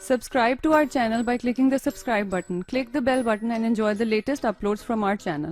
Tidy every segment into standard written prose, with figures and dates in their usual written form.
Subscribe to our channel by clicking the subscribe button. Click the bell button and enjoy the latest uploads from our channel.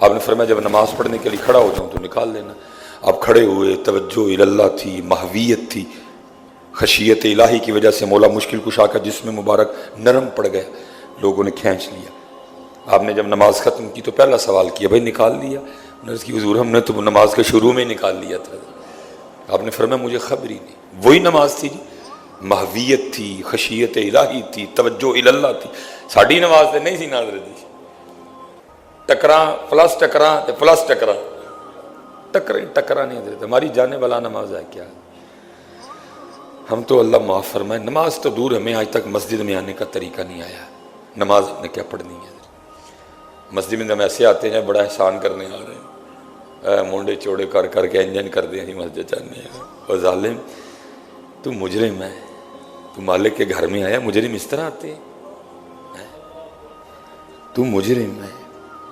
آپ نے فرمایا جب نماز پڑھنے کے لیے کھڑا ہو جاؤں تو نکال لینا. آپ کھڑے ہوئے, توجہ اللہ تھی, محویت تھی, خشیت الہی کی وجہ سے مولا مشکل کشا کا جسم مبارک نرم پڑ گیا, لوگوں نے کھینچ لیا. آپ نے جب نماز ختم کی تو پہلا سوال کیا, بھائی نکال لیا؟ انہوں نے کہا حضور ہم نے تو نماز کے شروع میں ہی نکال لیا تھا. آپ نے فرمایا مجھے خبر ہی نہیں. وہی نماز تھی جی, محویت تھی, خشیت الہی تھی, توجہ اللہ تھی. ساڑی نماز تے نہیں سی ناظر جی, ٹکراں پلس ٹکراں تے پلس ٹکراں, ٹکراں نہیں حضرت. ہماری جانے والا نماز ہے کیا؟ ہم تو اللہ معاف فرمائے, نماز تو دور, ہمیں آج تک مسجد میں آنے کا طریقہ نہیں آیا. نماز ہم نے کیا پڑھنی ہے؟ مسجد میں ہم ایسے آتے ہیں بڑا احسان کرنے آ رہے ہیں, مونڈے چوڑے کر کر کے انجن کر دیں ہی مسجد چاہنے ہیں. اور ظالم تو مجرم ہے, تو مالک کے گھر میں آیا, مجرم اس طرح آتے ہیں؟ تو مجرم ہے,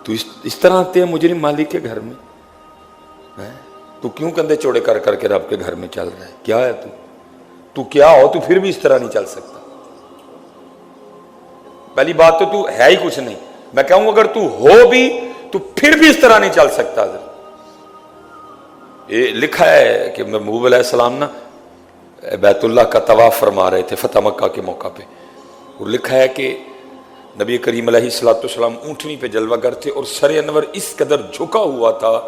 تو اس طرح آتے ہیں مجرم مالک کے گھر میں؟ تو کیوں کندھے چوڑے کر کر کے رب کے گھر میں چل رہا ہے؟ کیا ہے تو کیا ہو تو پھر بھی اس طرح نہیں چل سکتا؟ پہلی بات تو ہے ہی کچھ نہیں. میں کہوں اگر تو ہو بھی تو پھر بھی اس طرح نہیں چل سکتا. یہ لکھا ہے کہ محبوب علیہ السلام نا بیت اللہ کا طواف فرما رہے تھے فتح مکہ کے موقع پہ, اور لکھا ہے کہ نبی کریم علیہ السلام اونٹنی پہ جلوہ گر تھے اور سر انور اس قدر جھکا ہوا تھا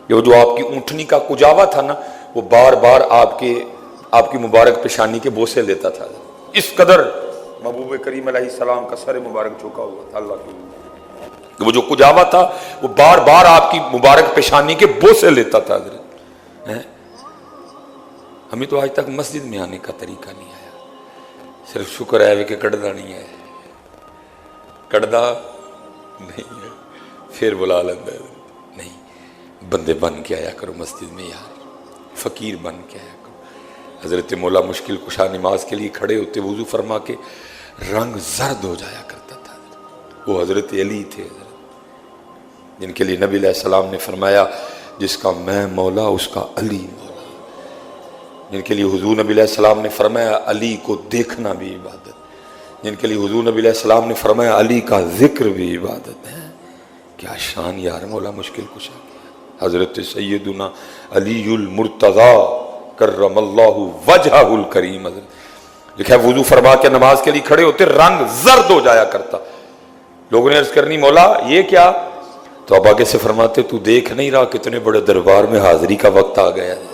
کہ وہ جو آپ کی اونٹنی کا کجاوا تھا نا, وہ بار بار آپ کی مبارک پیشانی کے بوسے لیتا تھا. اس قدر محبوب کریم علیہ السلام کا سر مبارک جھکا ہوا تھا. اللہ کی وہ جو کجاوا تھا وہ بار بار آپ کی مبارک پیشانی کے بوسے لیتا تھا. ہمیں تو آج تک مسجد میں آنے کا طریقہ نہیں آیا. صرف شکر ہے کہ کڑدا نہیں ہے, کڑدا نہیں ہے پھر بلا لینا ہے. نہیں, بندے بن کے آیا کرو مسجد میں یار, فقیر بن کے آیا کرو. حضرت مولا مشکل کشا نماز کے لیے کھڑے ہوتے, وضو فرما کے رنگ زرد ہو جایا کرتا تھا. وہ حضرت علی تھے جن کے لیے نبی علیہ السلام نے فرمایا جس کا میں مولا اس کا علی مولا. جن کے لیے حضور نبی علیہ السلام نے فرمایا علی کو دیکھنا بھی عبادت, جن کے لیے حضور نبی علیہ السلام نے فرمایا علی کا ذکر بھی عبادت ہے. کیا شان یار مولا مشکل کشا کیا. حضرت سیدنا علی المرتضی کرم اللہ وجہہ الکریم, حضرت لکھا ہے وضو فرما کے نماز کے لیے کھڑے ہوتے رنگ زرد ہو جایا کرتا. لوگوں نے عرض کرنی مولا یہ کیا؟ تو اب آگے سے فرماتے تو دیکھ نہیں رہا کتنے بڑے دربار میں حاضری کا وقت آ گیا ہے.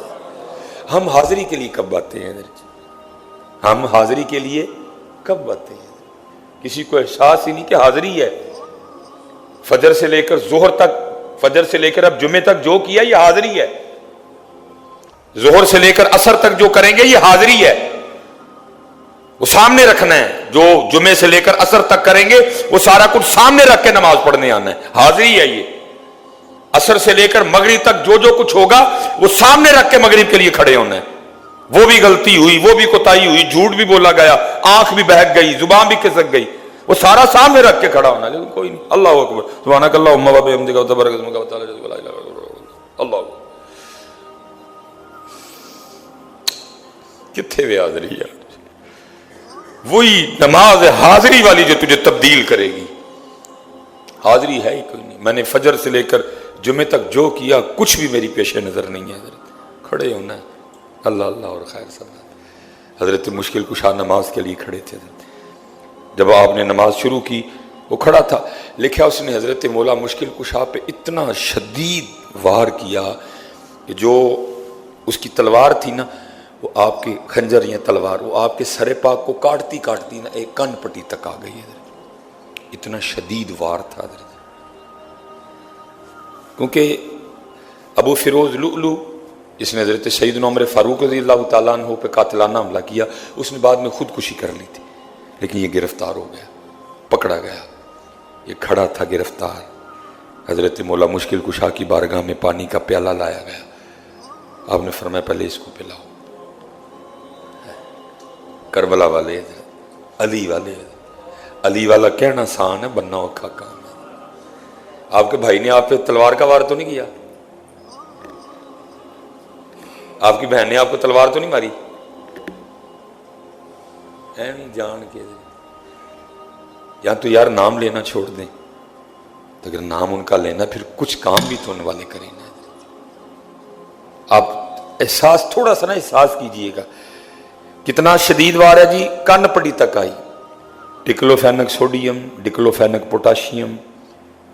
ہم حاضری کے لیے کب آتے ہیں؟ ہم حاضری کے لیے کب آتے ہیں؟ کسی کو احساس ہی نہیں کہ حاضری ہے. فجر سے لے کر ظہر تک, فجر سے لے کر اب جمعے تک جو کیا یہ حاضری ہے. ظہر سے لے کر عصر تک جو کریں گے یہ حاضری ہے, وہ سامنے رکھنا ہے. جو جمعے سے لے کر عصر تک کریں گے وہ سارا کچھ سامنے رکھ کے نماز پڑھنے آنا ہے. حاضری ہے یہ. عصر سے لے کر مغرب تک جو جو کچھ ہوگا وہ سامنے رکھ کے مغرب کے لیے کھڑے ہونا ہے. وہ بھی غلطی ہوئی, وہ بھی کوتاہی ہوئی, جھوٹ بھی بولا گیا, آنکھ بھی بہک گئی, زبان بھی کھسک گئی, وہ سارا سامنے رکھ کے کھڑا ہونا ہے. لیکن کوئی نہیں. اللہ اکبر سبحانک اللہم و بحمدک وتبارک اسمک وتعالی جدک ولا الہ الا انت. اللہ کتنے وے حاضری ہے. وہی نماز حاضری والی جو تجھے تبدیل کرے گی. حاضری ہے ہی کوئی نہیں. میں نے فجر سے لے کر جمعے تک جو کیا کچھ بھی میری پیش نظر نہیں ہے. حضرت کھڑے ہونا ہے. اللہ اللہ اور خیر صلی. حضرت مشکل کشا نماز کے لیے کھڑے تھے. جب آپ نے نماز شروع کی وہ کھڑا تھا, لکھا اس نے حضرت مولا مشکل کشا پہ اتنا شدید وار کیا کہ جو اس کی تلوار تھی نا وہ آپ کے خنجر یا تلوار وہ آپ کے سر پاک کو کاٹتی کاٹتی نا ایک کن پٹی تک آ گئی. اتنا شدید وار تھا حضرت. کیونکہ ابو فیروز لؤلؤ جس نے حضرت سیدنا عمر فاروق رضی اللہ تعالیٰ عنہ پہ قاتلانہ حملہ کیا, اس نے بعد میں خودکشی کر لی تھی, لیکن یہ گرفتار ہو گیا, پکڑا گیا. یہ کھڑا تھا گرفتار. حضرت مولا مشکل کشا کی بارگاہ میں پانی کا پیالہ لایا گیا. آپ نے فرمایا پہلے اس کو پلاؤ. کربلا والے, علی والے, علی والا کہنا آسان ہے, بننا اوکھا کام ہے. آپ کے بھائی نے آپ پہ تلوار کا وار تو نہیں کیا؟ آپ کی بہن نے آپ کو تلوار تو نہیں ماری؟ جان کے یا تو یار نام لینا چھوڑ دیں, تو اگر نام ان کا لینا پھر کچھ کام بھی تو ان والے کریں نا. آپ احساس تھوڑا سا نا احساس کیجئے گا کتنا شدید وار ہے جی. کن پڑی تک آئی. ڈکلوفینک سوڈیم، ڈکلوفینک پوٹاشیم،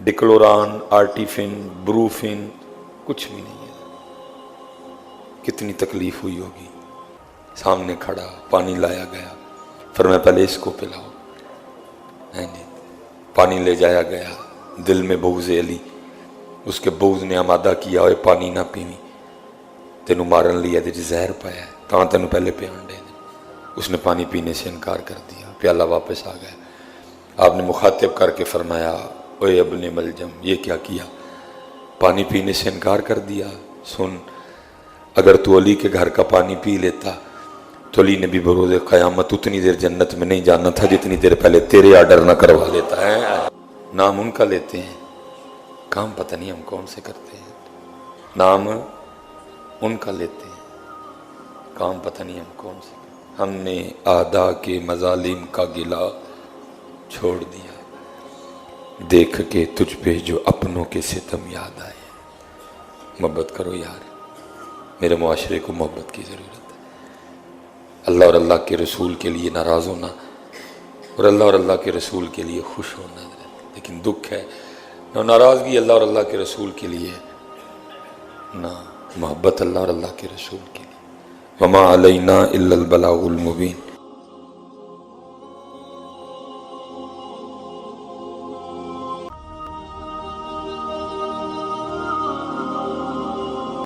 ڈکلوران، آرٹیفن، بروفن، کچھ بھی نہیں ہے. کتنی تکلیف ہوئی ہوگی. سامنے کھڑا، پانی لایا گیا، فرمایا پہلے اس کو پلاؤ. پانی لے جایا گیا. دل میں بغض علی، اس کے بغض نے آمادہ کیا ہوئے پانی نہ پیوی، تینوں مارن لیا تے زہر پایا ہے تاں تینوں پہلے پیان دے. اس نے پانی پینے سے انکار کر دیا. پیالہ واپس آ گیا. آپ نے مخاطب کر کے فرمایا اے ابن ملجم، یہ کیا کیا؟ پانی پینے سے انکار کر دیا. سن، اگر تو علی کے گھر کا پانی پی لیتا تو علی نے بھی بروز قیامت اتنی دیر جنت میں نہیں جانا تھا جتنی دیر پہلے تیرے آرڈر نہ کروا لیتا ہے. نام ان کا لیتے ہیں، کام پتہ نہیں ہم کون سے کرتے ہیں. نام ان کا لیتے ہیں، کام پتہ نہیں ہم کون سے. ہم نے اعداء کے مظالم کا گلہ چھوڑ دیا، دیکھ کے تجھ پہ جو اپنوں کے ستم یاد آئے. محبت کرو یار، میرے معاشرے کو محبت کی ضرورت ہے. اللہ اور اللہ کے رسول کے لیے ناراض ہونا اور اللہ اور اللہ کے رسول کے لیے خوش ہونا، لیکن دکھ ہے نہ ناراضگی اللہ اور اللہ کے رسول کے لیے، نہ محبت اللہ اور اللہ کے رسول کے لیے. وما علینا الا البلاغ المبین.